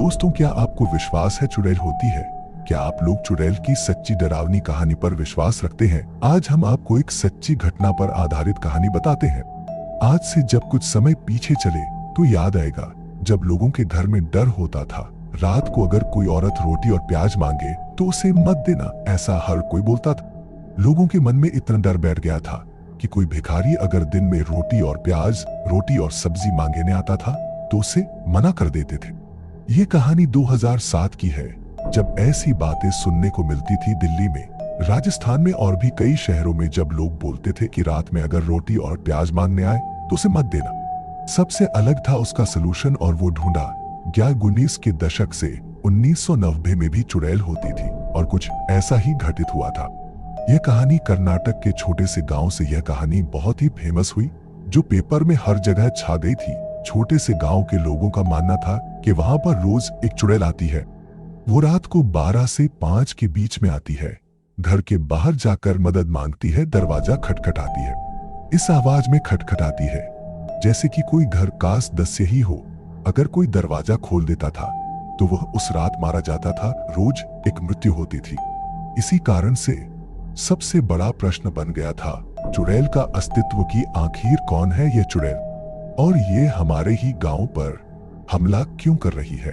दोस्तों, क्या आपको विश्वास है चुड़ैल होती है? क्या आप लोग चुड़ैल की सच्ची डरावनी कहानी पर विश्वास रखते हैं? आज हम आपको एक सच्ची घटना पर आधारित कहानी बताते हैं। आज से जब कुछ समय पीछे चले तो याद आएगा जब लोगों के घर में डर होता था। रात को अगर कोई औरत रोटी और प्याज मांगे तो उसे मत देना, ऐसा हर कोई बोलता था। लोगों के मन में इतना डर बैठ गया था कि कोई भिखारी अगर दिन में रोटी और प्याज, रोटी और सब्जी मांगने आता था तो उसे मना कर देते थे। ये कहानी 2007 की है, जब ऐसी बातें सुनने को मिलती थी दिल्ली में, राजस्थान में और भी कई शहरों में, जब लोग बोलते थे कि रात में अगर रोटी और प्याज मांगने आए तो उसे मत देना। सबसे अलग था उसका सलूशन, और वो ढूंढा। 19 के दशक से 1990 में भी चुड़ैल होती थी और कुछ ऐसा ही घटित हुआ था। यह कहानी कर्नाटक के छोटे से गांव से यह कहानी बहुत ही फेमस हुई, जो पेपर में हर जगह छा गई थी। छोटे से गांव के लोगों का मानना था कि वहां पर रोज एक चुड़ैल आती है। वो रात को 12 से 5 के बीच में आती है, घर के बाहर जाकर मदद मांगती है, दरवाजा खटखटाती है। इस आवाज में खटखटाती है जैसे कि कोई घर कास दस्य ही हो। अगर कोई दरवाजा खोल देता था तो वह उस रात मारा जाता था। रोज एक मृत्यु होती थी। इसी कारण से सबसे बड़ा प्रश्न बन गया था, चुड़ैल का अस्तित्व की आखिर कौन है ये चुड़ैल, और ये हमारे ही गांव पर हमला क्यों कर रही है।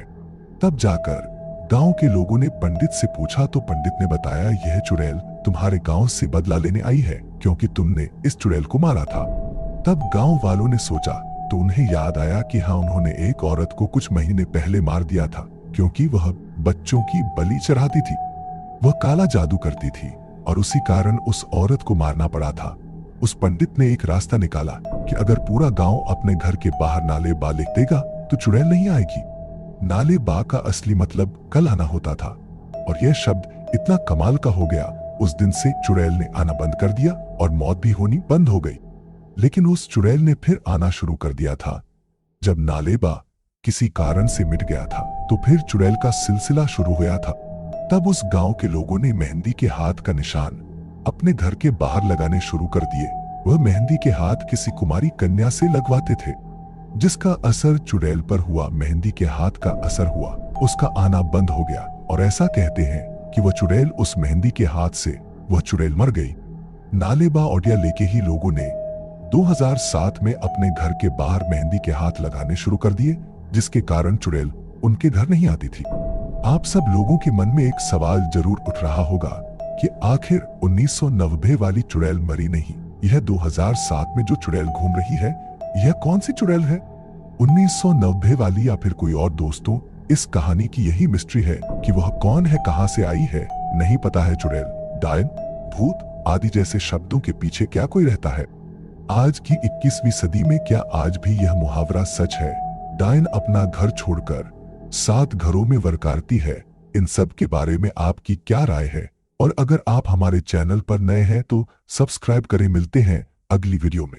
तब जाकर गांव के लोगों ने पंडित से पूछा तो पंडित ने बताया, यह चुड़ैल तुम्हारे गांव से बदला लेने आई है क्योंकि तुमने इस चुड़ैल को मारा था। तब गांव वालों ने सोचा तो उन्हें याद आया कि हाँ, उन्होंने एक औरत को कुछ महीने पहले मार दिया था क्योंकि वह बच्चों की बलि चढ़ाती थी। वह काला जादू करती थी और उसी कारण उस औरत को मारना पड़ा था। उस पंडित ने एक रास्ता निकाला कि अगर पूरा गांव अपने घर के बाहर नाले बा लिख देगा तो चुड़ैल नहीं आएगी। नाले बा का असली मतलब कल आना होता था, और यह शब्द इतना कमाल का हो गया, उस दिन से चुड़ैल ने आना बंद कर दिया और मौत भी होनी बंद हो गई। लेकिन उस चुड़ैल ने फिर आना शुरू कर दिया था। जब नाले बा किसी कारण से मिट गया था तो फिर चुड़ैल का सिलसिला शुरू हुआ था। तब उस गांव के लोगों ने मेहंदी के हाथ का निशान अपने घर के बाहर लगाने शुरू कर दिए। वह मेहंदी के हाथ किसी कुमारी कन्या से लगवाते थे, जिसका असर चुड़ैल पर हुआ। मेहंदी के हाथ का असर हुआ, उसका आना बंद हो गया, और ऐसा कहते हैं कि वह चुड़ैल, उस मेहंदी के हाथ से वह चुड़ैल मर गई। नालेबा ऑडिया लेके ही लोगों ने 2007 में अपने घर के बाहर मेहंदी के हाथ लगाने शुरू कर दिए, जिसके कारण चुड़ैल उनके घर नहीं आती थी। आप सब लोगों के मन में एक सवाल जरूर उठ रहा होगा कि आखिर 1990 वाली चुड़ैल मरी नहीं, यह 2007 में जो चुड़ैल घूम रही है यह कौन सी चुड़ैल है, 1990 वाली या फिर कोई और। दोस्तों, इस कहानी की यही मिस्ट्री है कि वह कौन है, कहां से आई है, नहीं पता है। चुड़ैल, डायन, भूत आदि जैसे शब्दों के पीछे क्या कोई रहता है? आज की 21वीं सदी में क्या आज भी यह मुहावरा सच है, डायन अपना घर छोड़कर 7 घरों में वरकारती है? इन सब के बारे में आपकी क्या राय है? और अगर आप हमारे चैनल पर नए हैं तो सब्सक्राइब करें। मिलते हैं अगली वीडियो में।